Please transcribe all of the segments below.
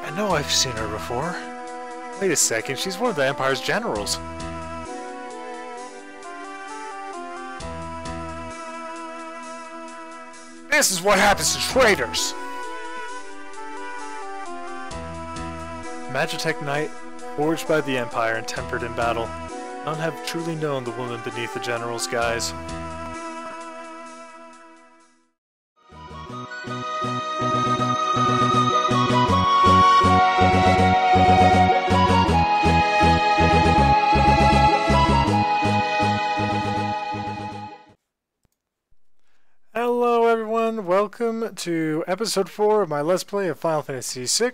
I know I've seen her before. Wait a second, she's one of the Empire's generals. This is what happens to traitors! Magitech Knight, forged by the Empire and tempered in battle. None have truly known the woman beneath the general's guise. Hello everyone, welcome to episode 4 of my Let's Play of Final Fantasy VI.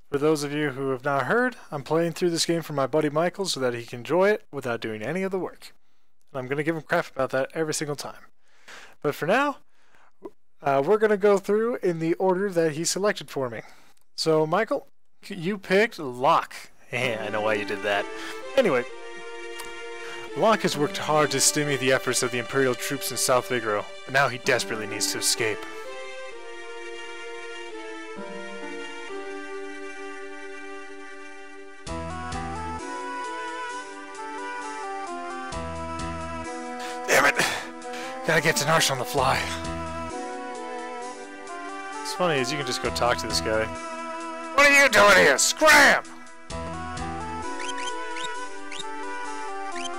For those of you who have not heard, I'm playing through this game for my buddy Michael so that he can enjoy it without doing any of the work. And I'm going to give him crap about that every single time. But for now, we're going to go through in the order that he selected for me. So Michael, you picked Locke. Yeah, I know why you did that. Anyway, Locke has worked hard to stymie the efforts of the Imperial troops in South Vigoro, but now he desperately needs to escape. Damn it! Gotta get to Narsha on the fly. What's funny is you can just go talk to this guy. What are you doing here? Scram!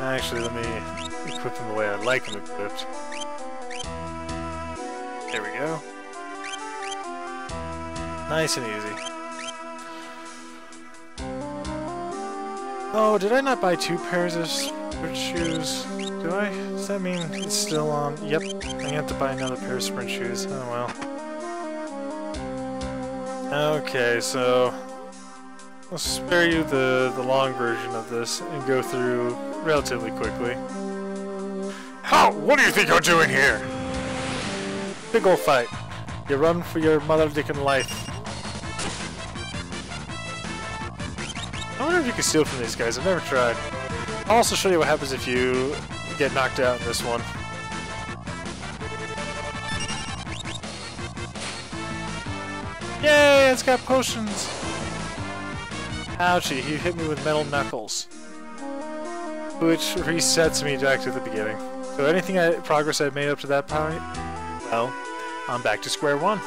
Actually, let me equip him the way I like him equipped. There we go. Nice and easy. Oh, did I not buy 2 pairs of sprint shoes? Do I? Does that mean it's still on? Yep, I have to buy another pair of sprint shoes. Oh well. Okay, so I'll spare you the long version of this and go through relatively quickly. How? What do you think you're doing here? Big ol' fight. You run for your mother-dickin' life. I wonder if you can steal from these guys. I've never tried. I'll also show you what happens if you get knocked out in this one. Yay! It's got potions! Ouchie, he hit me with metal knuckles. Which resets me back to the beginning. So anything progress I've made up to that point, well, I'm back to square one.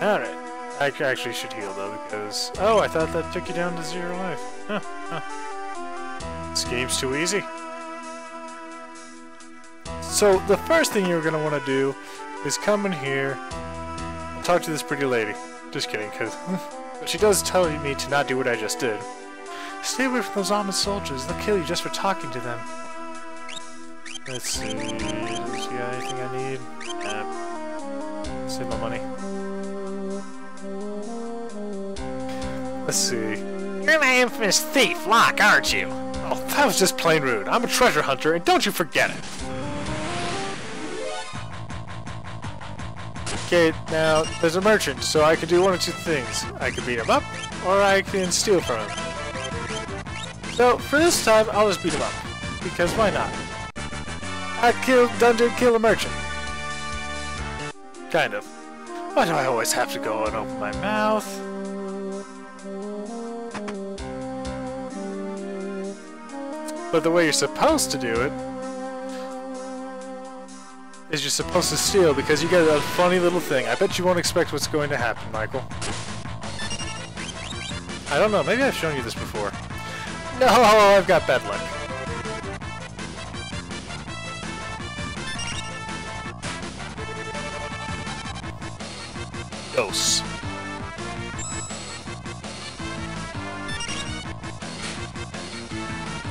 Alright. I actually should heal though, because... Oh, I thought that took you down to 0 life. This game's too easy. So, the first thing you're going to want to do is come in here and talk to this pretty lady. Just kidding, because... But she does tell me to not do what I just did. Stay away from those armored soldiers. They'll kill you just for talking to them. Let's see... Does she got anything I need? Save my money. Let's see. You're the infamous thief, Locke, aren't you? Oh, that was just plain rude. I'm a treasure hunter, and don't you forget it. Okay, now, there's a merchant, so I can do one of 2 things. I can beat him up, or I can steal from him. So, for this time, I'll just beat him up. Because why not? Done to kill a merchant. Kind of. Why do I always have to go and open my mouth? But the way you're supposed to do it is you're supposed to steal because you get a funny little thing. I bet you won't expect what's going to happen, Michael. I don't know, maybe I've shown you this before. No, I've got bad luck. Dose.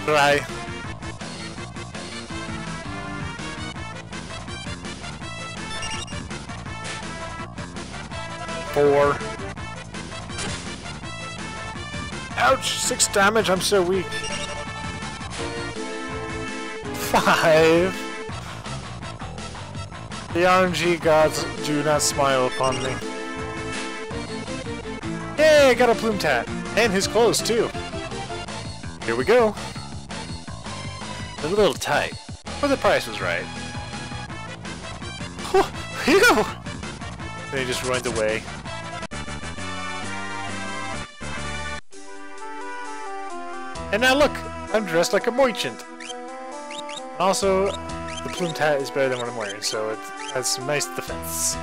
Try. Four. Ouch! 6 damage, I'm so weak. 5. The RNG gods do not smile upon me. Yay, I got a plume tat. And his clothes, too. Here we go. They're a little tight, but the price was right. Phew! Then he just runs away. And now look, I'm dressed like a merchant. Also, the plumed hat is better than what I'm wearing, so it has some nice defense.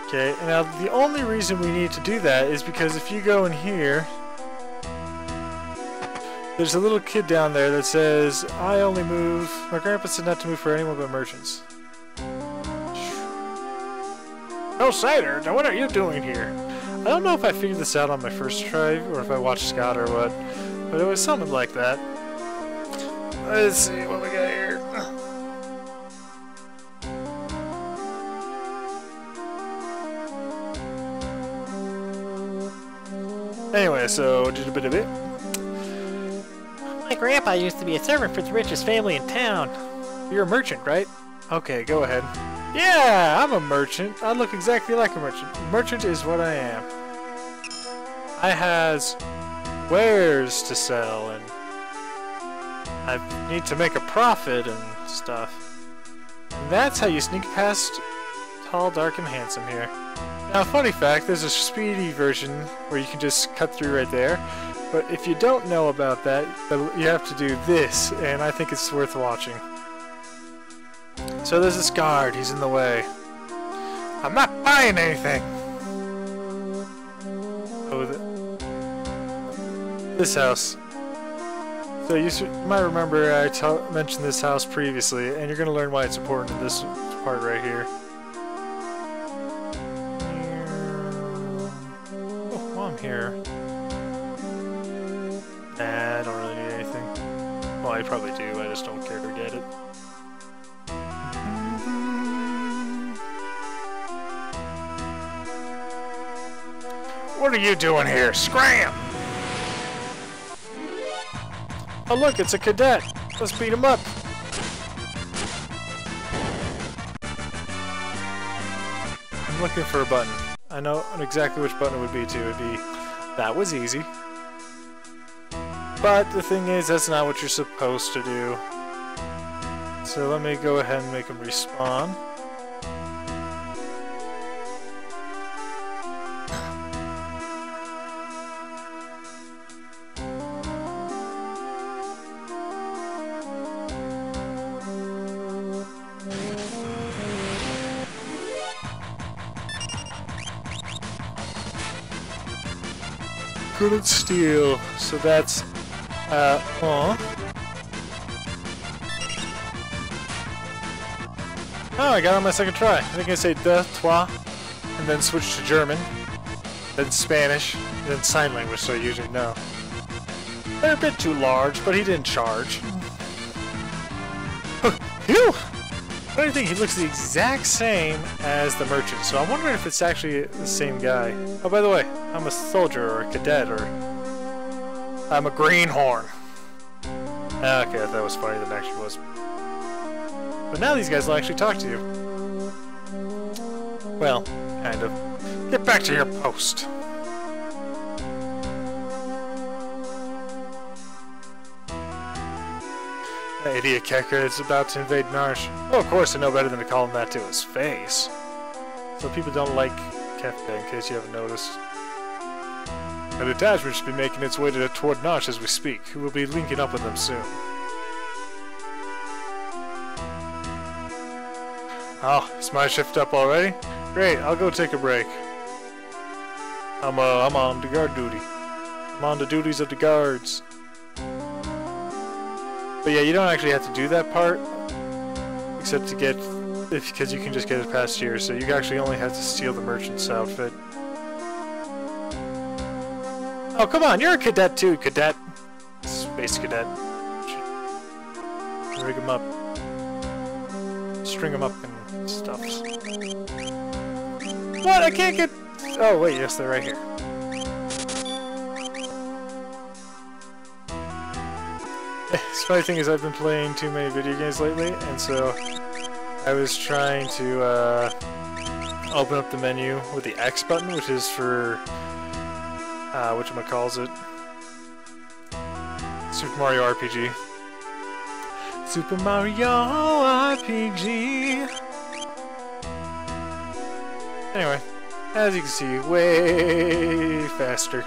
Okay, and now the only reason we need to do that is because if you go in here, there's a little kid down there that says, I only move, my grandpa said not to move for anyone but merchants. No cider, now what are you doing here? I don't know if I figured this out on my first try, or if I watched Scott or what, but it was something like that. Let's see what we got here. Anyway, so did a bit of it. My grandpa used to be a servant for the richest family in town. You're a merchant, right? Okay, go ahead. Yeah, I'm a merchant. I look exactly like a merchant. Merchant is what I am. I has wares to sell, and I need to make a profit and stuff. And that's how you sneak past tall, dark, and handsome here. Now, funny fact, there's a speedy version where you can just cut through right there. But if you don't know about that, you have to do this, and I think it's worth watching. So there's this guard, he's in the way. I'm not buying anything! Oh, this house. So you might remember I mentioned this house previously, and you're going to learn why it's important in this part right here. Oh, while I'm here. Nah, I don't really need anything. Well, I probably do, I just don't care to get it. What are you doing here? Scram! Oh look, it's a cadet! Let's beat him up! I'm looking for a button. I know exactly which button it would be too. It would be... That was easy. But the thing is, that's not what you're supposed to do. So let me go ahead and make him respawn. Couldn't steal, so that's oh, I got it on my second try. I think I say de, toi, and then switch to German, then Spanish, then sign language, so I usually know. They're a bit too large, but he didn't charge. Phew! Funny thing, he looks the exact same as the merchant, so I'm wondering if it's actually the same guy. Oh, by the way, I'm a soldier or a cadet or I'm a greenhorn. Okay, that was funnier than it actually was. But now these guys will actually talk to you. Well, kind of. Get back to your post. That idiot Kecker is about to invade Narsh. Oh, of course, I know better than to call him that to his face. So people don't like Kefka, in case you haven't noticed. A detachment should be making its way toward Narsh as we speak. We'll be linking up with them soon. Oh, is my shift up already? Great, I'll go take a break. I'm on the guard duty. I'm on the duties of the guards. But yeah, you don't actually have to do that part, except to get, because you can just get it past here, so you actually only have to steal the merchant's outfit. Oh, come on, you're a cadet too, cadet. Space cadet. Rig him up. String him up and stuff. What? I can't get... Oh, wait, yes, they're right here. The funny thing is I've been playing too many video games lately, and so I was trying to open up the menu with the X button, which is for whatchamacallit, Super Mario RPG. Super Mario RPG. Anyway, As you can see, way faster.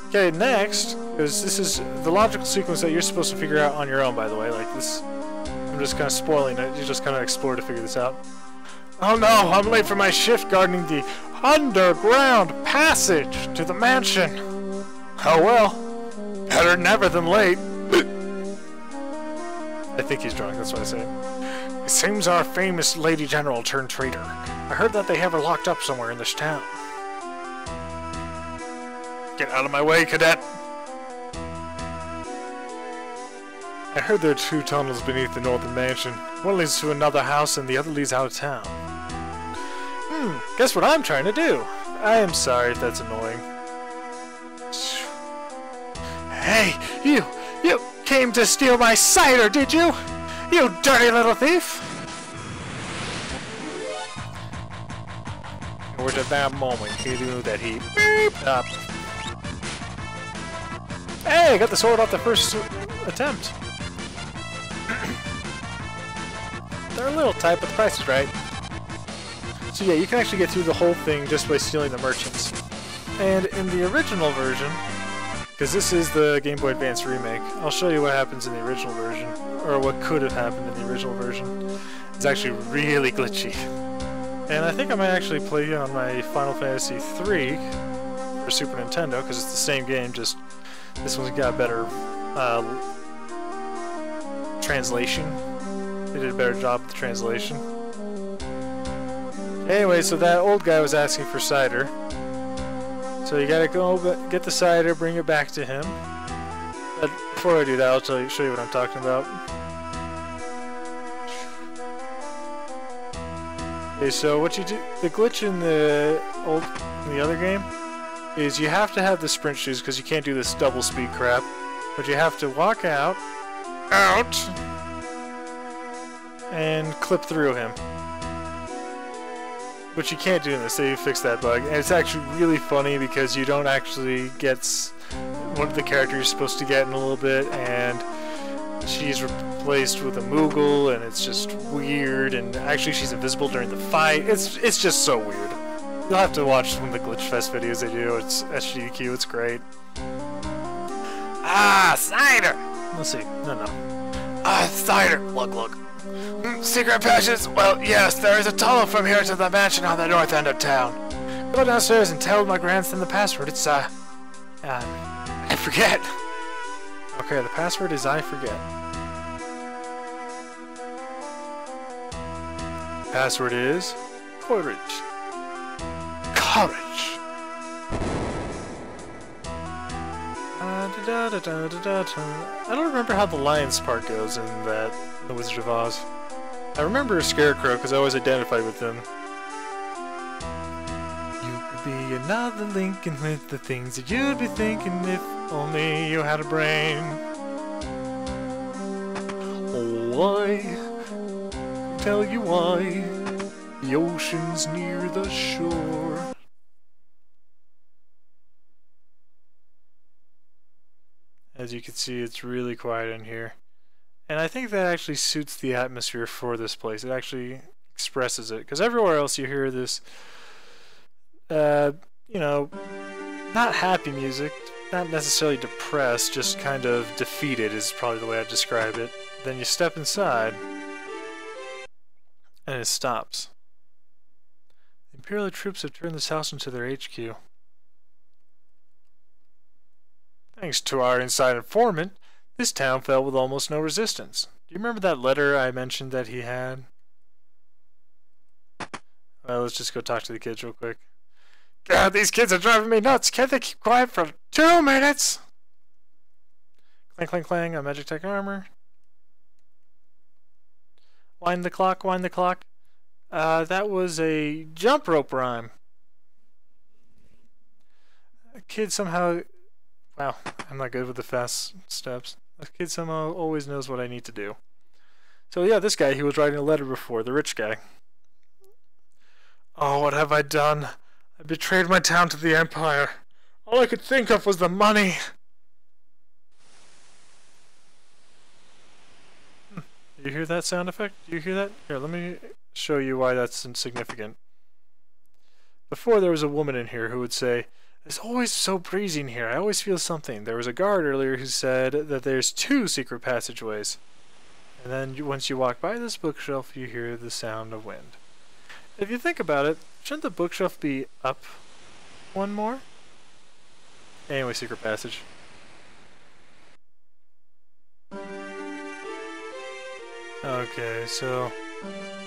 Okay, next, because this is the logical sequence that you're supposed to figure out on your own, by the way. Like this, I'm just kind of spoiling it. You just kind of explore to figure this out. Oh no, I'm late for my shift guarding the underground passage to the mansion. Oh well, better never than late. I think he's drunk, that's what I say. It seems our famous Lady General turned traitor. I heard that they have her locked up somewhere in this town. Get out of my way, cadet! I heard there are 2 tunnels beneath the northern mansion. One leads to another house and the other leads out of town. Guess what I'm trying to do? I am sorry if that's annoying. Hey, you came to steal my cider, did you? You dirty little thief! It was at that moment he knew that he beeped up. Hey, I got the sword off the first attempt. They're a little tight, but the price is right. So yeah, you can actually get through the whole thing just by stealing the merchants. And in the original version, because this is the Game Boy Advance remake, I'll show you what happens in the original version, or what could have happened in the original version. It's actually really glitchy. And I think I might actually play on my Final Fantasy III for Super Nintendo, because it's the same game, just this one's got a better translation. They did a better job with the translation. Anyway, so that old guy was asking for cider. So you gotta go get the cider, bring it back to him. But before I do that, I'll show you what I'm talking about. Okay, so what you do, the glitch in the other game is you have to have the sprint shoes because you can't do this double speed crap. But you have to walk out, and clip through him. Which you can't do in this, they fixed that bug. And it's actually really funny because you don't actually get one of the characters you're supposed to get in a little bit, and she's replaced with a Moogle, and it's just weird, and actually she's invisible during the fight. It's just so weird. You'll have to watch one of the Glitch Fest videos they do. It's SGDQ, it's great. Ah, cider! Let's see. No. Ah, cider! Look. Secret passages? Well, yes, there is a tunnel from here to the mansion on the north end of town. Go downstairs and tell my grandson the password. It's, I forget. Okay, the password is I forget. Password is courage. Courage. I don't remember how the Lions part goes in The Wizard of Oz. I remember a Scarecrow because I always identified with him. You could be another Lincoln with the things that you'd be thinking if only you had a brain. Oh, I tell you why the ocean's near the shore. As you can see, it's really quiet in here. And I think that actually suits the atmosphere for this place. It actually expresses it. Because everywhere else you hear this, you know, not happy music, not necessarily depressed, just kind of defeated is probably the way I'd describe it. Then you step inside, and it stops. The Imperial troops have turned this house into their HQ. Thanks to our inside informant, this town fell with almost no resistance. Do you remember that letter I mentioned that he had? Well, let's just go talk to the kids real quick. God, these kids are driving me nuts. Can't they keep quiet for 2 minutes? Clang, clang, clang on Magic Tech Armor. Wind the clock, wind the clock. That was a jump rope rhyme. A kid somehow... Wow, I'm not good with the fast steps. A kid somehow always knows what I need to do. So yeah, this guy, he was writing a letter before, the rich guy. Oh, what have I done? I betrayed my town to the Empire. All I could think of was the money. Do you hear that sound effect? Do you hear that? Here, let me show you why that's insignificant. Before, there was a woman in here who would say, "It's always so breezy in here. I always feel something." There was a guard earlier who said that there's 2 secret passageways. And then once you walk by this bookshelf, you hear the sound of wind. If you think about it, shouldn't the bookshelf be up one more? Anyway, secret passage. Okay, so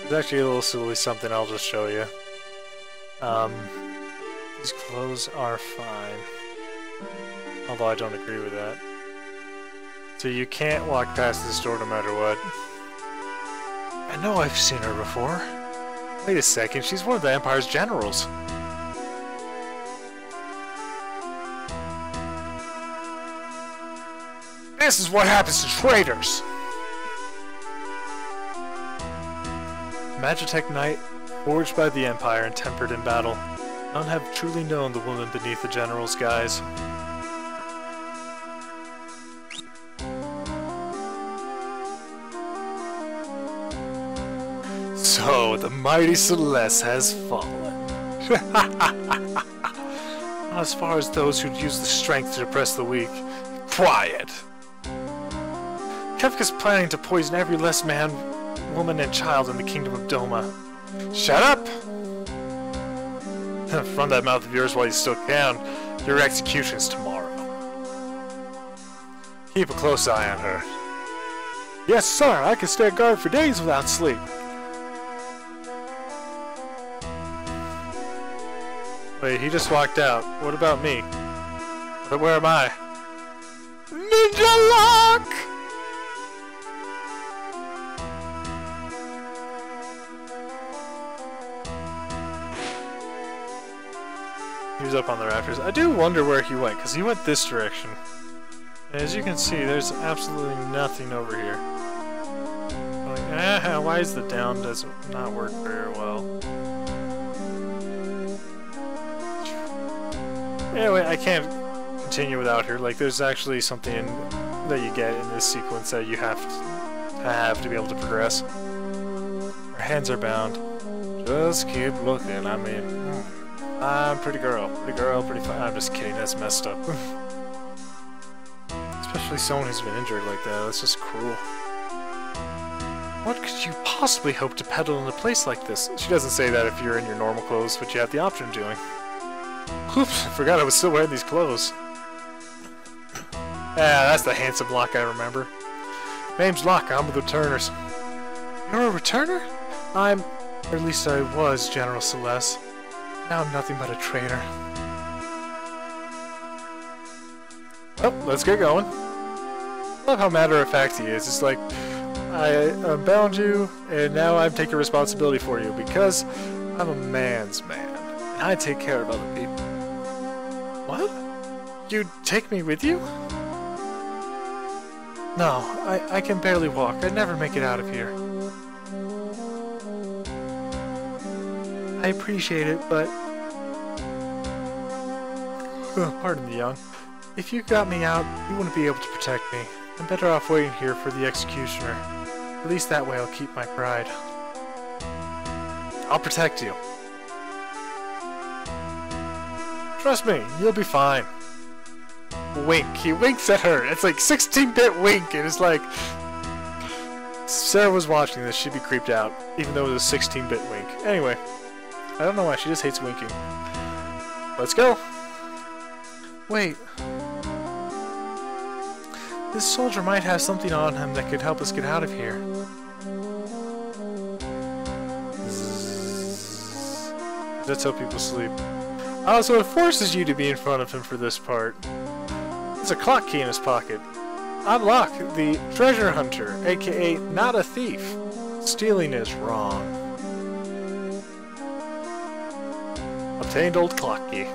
there's actually a little silly something I'll just show you. These clothes are fine. Although I don't agree with that. So you can't walk past this door no matter what. I know I've seen her before. Wait a second, she's one of the Empire's generals. This is what happens to traitors! Magitech Knight, forged by the Empire and tempered in battle. None have truly known the woman beneath the general's guise. So, the mighty Celeste has fallen. As far as those who'd use the strength to oppress the weak, quiet! Kefka's planning to poison every less man, woman, and child in the kingdom of Doma. Shut up! Front that mouth of yours while you still can. Your execution's tomorrow. Keep a close eye on her. Yes, sir. I can stay guard for days without sleep. Wait, he just walked out. What about me? Where am I? Ninja Locke! He was up on the rafters. I do wonder where he went, because he went this direction. And as you can see, there's absolutely nothing over here. Like, why is the down does not work very well? Anyway, I can't continue without her. Like, there's actually something that you get in this sequence that you have to be able to progress. Her hands are bound. Just keep looking. I mean, I'm pretty girl, pretty fine. I'm just kidding. That's messed up. Especially someone who's been injured like that. That's just cruel. What could you possibly hope to peddle in a place like this? She doesn't say that if you're in your normal clothes, but you have the option of doing. Oops, I forgot I was still wearing these clothes. Yeah, that's the handsome Locke I remember. Name's Locke, I'm with the Returners. You're a returner? Or at least I was, General Celeste. Now I'm nothing but a traitor. Well, let's get going. I love how matter-of-fact he is. It's like, I bound you, and now I'm taking responsibility for you, because I'm a man's man, and I take care of other people. What? You'd take me with you? No, I can barely walk. I'd never make it out of here. I appreciate it, but... pardon the young. If you got me out, you wouldn't be able to protect me. I'm better off waiting here for the executioner. At least that way I'll keep my pride. I'll protect you. Trust me, you'll be fine. Wink. He winks at her. It's like 16-bit wink, and it's like... if Sarah was watching this, she'd be creeped out, even though it was a 16-bit wink. Anyway, I don't know why, she just hates winking. Let's go! Wait. This soldier might have something on him that could help us get out of here. That's how people sleep. Oh, so it forces you to be in front of him for this part. There's a clock key in his pocket. I'm Locke, the treasure hunter, aka not a thief. Stealing is wrong. Obtained old clock key.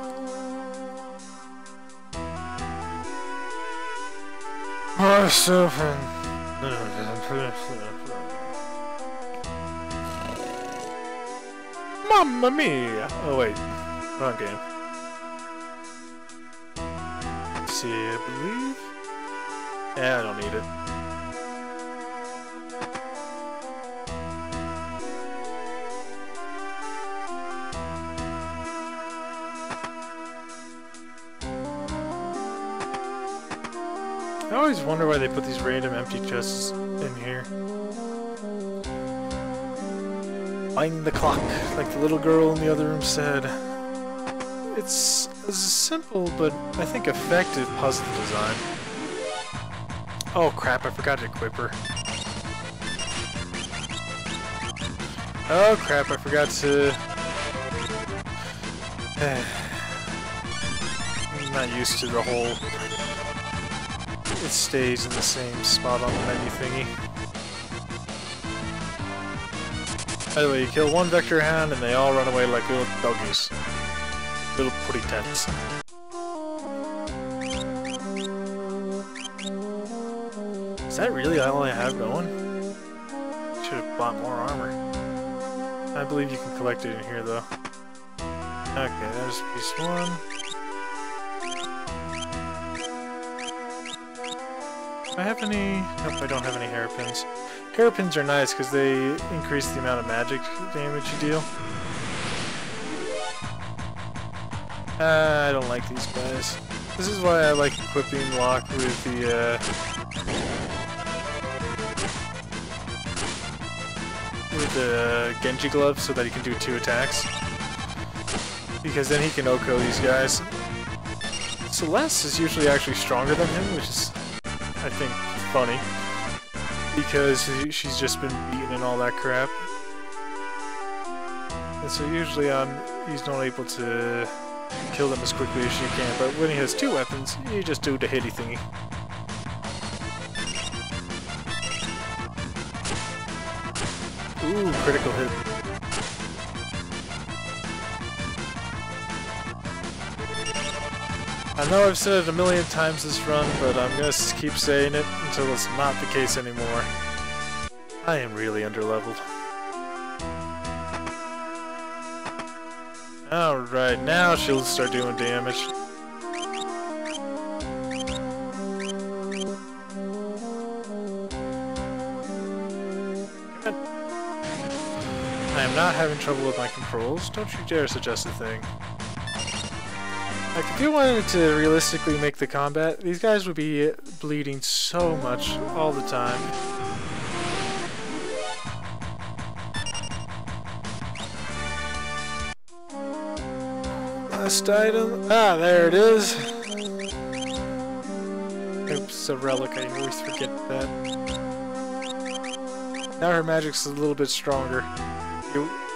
Mamma mia! Oh wait, wrong game. Let's see, I believe. Yeah, I don't need it. I always wonder why they put these random empty chests in here. Find the clock, like the little girl in the other room said. It's a simple, but I think effective puzzle design. Oh crap, I forgot to equip her. Oh crap, I forgot to... I'm not used to the whole... It stays in the same spot on the menu thingy. By the way, you kill one vector hound and they all run away like little doggies. Little putty tents. Is that really all I have going? Should have bought more armor. I believe you can collect it in here though. Okay, there's piece 1. Do I have any? Nope, I don't have any hairpins. Hairpins are nice because they increase the amount of magic damage you deal. I don't like these guys. This is why I like equipping Locke with the Genji glove so that he can do 2 attacks. Because then he can OHKO these guys. Celeste is usually actually stronger than him, which is, I think, funny. Because she's just been beaten and all that crap. And so usually he's not able to kill them as quickly as she can, but when he has 2 weapons, you just do the hitty thingy. Ooh, critical hit. I know I've said it a million times this run, but I'm gonna keep saying it until it's not the case anymore. I am really underleveled. Alright, now she'll start doing damage. I am not having trouble with my controls. Don't you dare suggest a thing. Like, if you wanted to realistically make the combat, these guys would be bleeding so much all the time. Last item. Ah, there it is. Oops, a relic. I always forget that. Now her magic's a little bit stronger.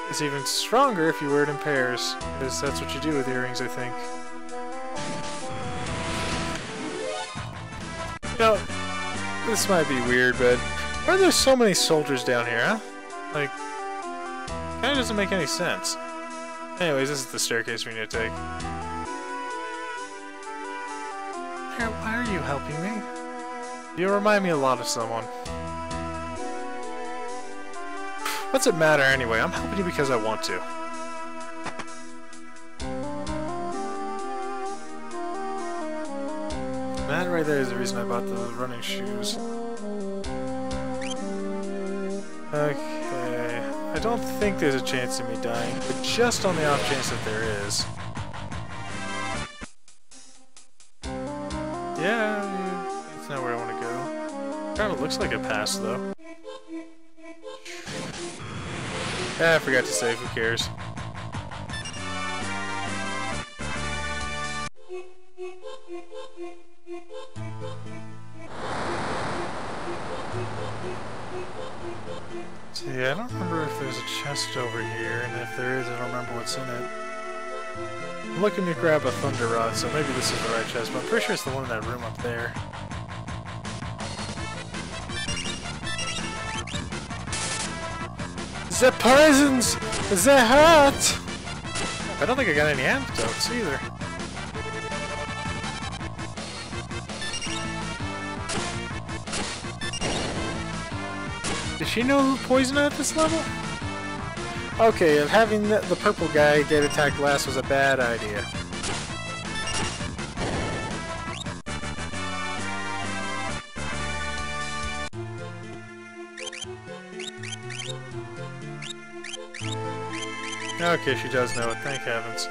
It's even stronger if you wear it in pairs, because that's what you do with earrings, I think. You know, this might be weird, but why are there so many soldiers down here, huh? Like, kinda doesn't make any sense. Anyways, this is the staircase we need to take. Why are you helping me? You remind me a lot of someone. What's it matter anyway? I'm helping you because I want to. That right there is the reason I bought the running shoes. Okay. I don't think there's a chance of me dying, but just on the off chance that there is. Yeah, that's not where I want to go. Kinda looks like a pass though. I forgot to save, who cares? See, I don't remember if there's a chest over here, and if there is, I don't remember what's in it. I'm looking to grab a thunder rod, so maybe this is the right chest, but I'm pretty sure it's the one in that room up there. Is that poisons? Is that hurt? I don't think I got any antidotes either. Does she know poison at this level? Okay, and having the purple guy get attacked last was a bad idea. Okay, she does know it, thank heavens.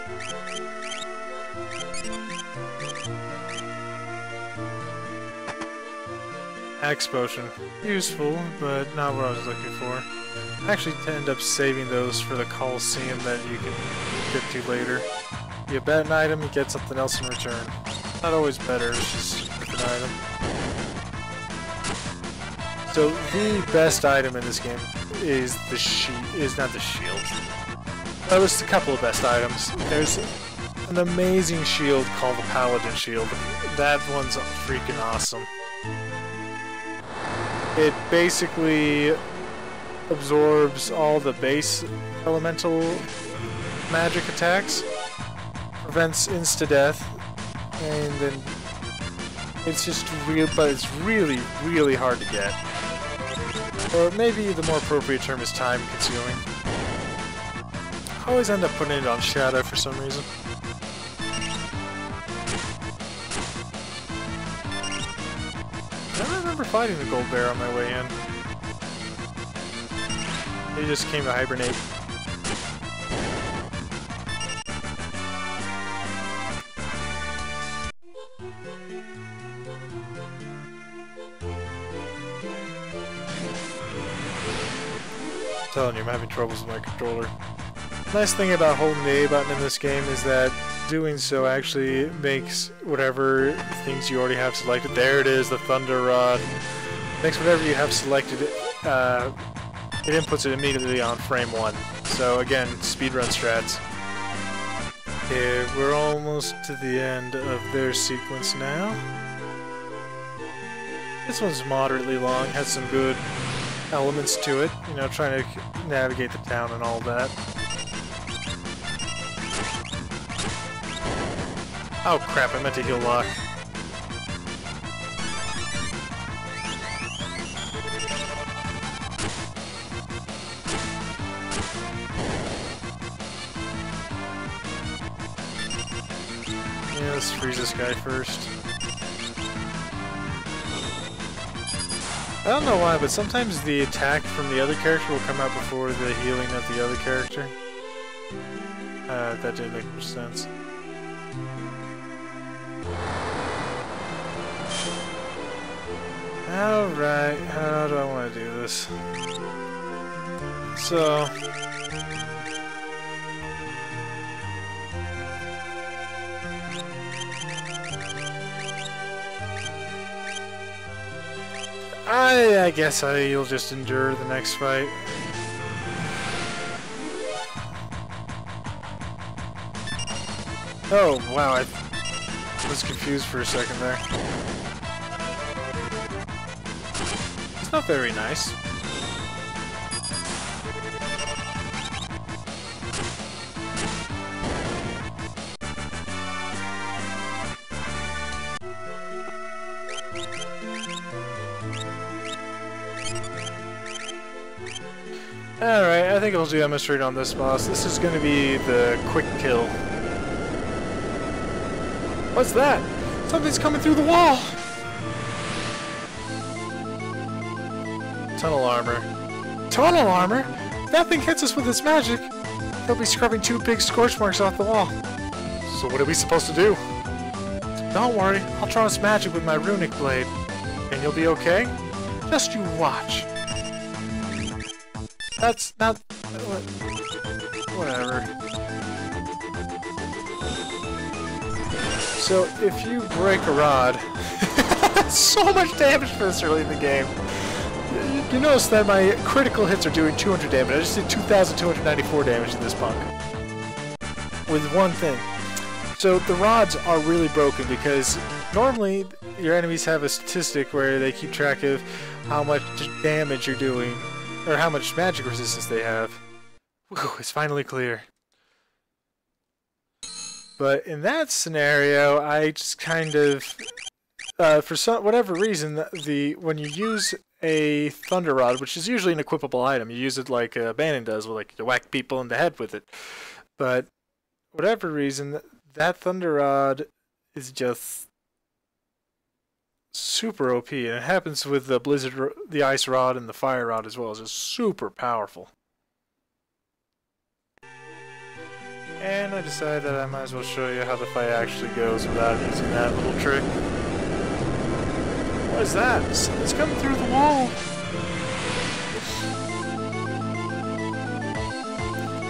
Axe Potion. Useful, but not what I was looking for. I actually end up saving those for the Coliseum that you can get to later. You bet an item, you get something else in return. Not always better, it's just an item. So the best item in this game is the not the shield. Well, there's a couple of best items. There's an amazing shield called the Paladin Shield. That one's freaking awesome. It basically absorbs all the base elemental magic attacks, prevents insta-death, and then it's just real, but it's really, really hard to get. Or maybe the more appropriate term is time-consuming. I always end up putting it on Shadow for some reason. I don't remember fighting the Gold Bear on my way in. He just came to hibernate. I'm telling you, I'm having troubles with my controller. Nice thing about holding the A button in this game is that doing so actually makes whatever things you already have selected. There it is, the Thunder Rod. Makes whatever you have selected, it inputs it immediately on frame 1. So again, speedrun strats. Okay, we're almost to the end of their sequence now. This one's moderately long, has some good elements to it, you know, trying to navigate the town and all that. Oh crap, I meant to heal Locke. Yeah, let's freeze this guy first. I don't know why, but sometimes the attack from the other character will come out before the healing of the other character. That didn't make much sense. Alright, how do I want to do this? So... I guess you'll just endure the next fight. Oh, wow, I was confused for a second there. It's not very nice. Alright, I think I'll demonstrate on this boss. This is going to be the quick kill. What's that? Something's coming through the wall! Tunnel armor. Tunnel armor? If that thing hits us with its magic, he'll be scrubbing 2 big scorch marks off the wall. So what are we supposed to do? Don't worry, I'll try its magic with my runic blade. And you'll be okay? Just you watch. That's not... whatever. So, if you break a rod... so much damage for this early in the game. You notice that my critical hits are doing 200 damage. I just did 2,294 damage to this punk. With one thing. So, the rods are really broken because normally your enemies have a statistic where they keep track of how much damage you're doing. Or how much magic resistance they have. Whew, it's finally clear. But in that scenario, I just kind of, for whatever reason, when you use a Thunder Rod, which is usually an equipable item, you use it like Bannon does, with like to whack people in the head with it. But whatever reason, that Thunder Rod is just super OP, and it happens with the the Ice Rod and the Fire Rod as well. It's just super powerful. And I decided that I might as well show you how the fight actually goes without using that little trick. What is that? Something's coming through the wall.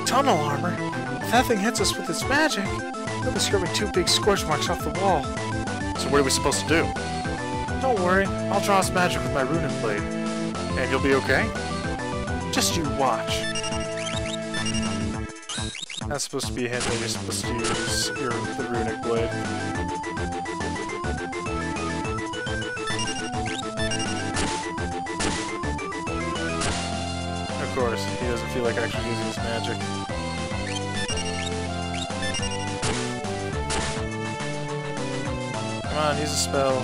Tunnel armor? If that thing hits us with its magic, it'll be scrubbing 2 big scorch marks off the wall. So what are we supposed to do? Don't worry, I'll draw its magic with my runic blade. And you'll be okay? Just you watch. That's supposed to be a hint that you're supposed to use the runic blade. Of course, he doesn't feel like actually using his magic. Come on, use a spell.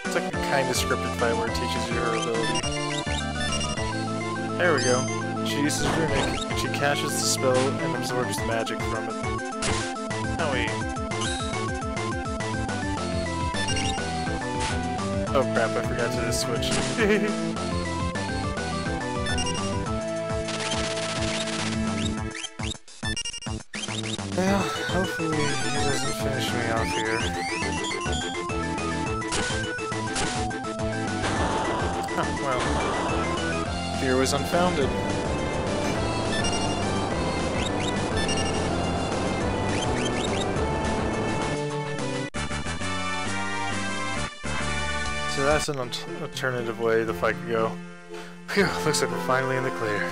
It's like a kind of scripted fight where it teaches you her ability. There we go. She uses runic, and she caches the spell and absorbs the magic from it. Now we... Oh crap, I forgot to switch. Well, hopefully he doesn't finish me off here. Huh, well, fear was unfounded. So that's an alternative way the fight could go. Phew, looks like we're finally in the clear.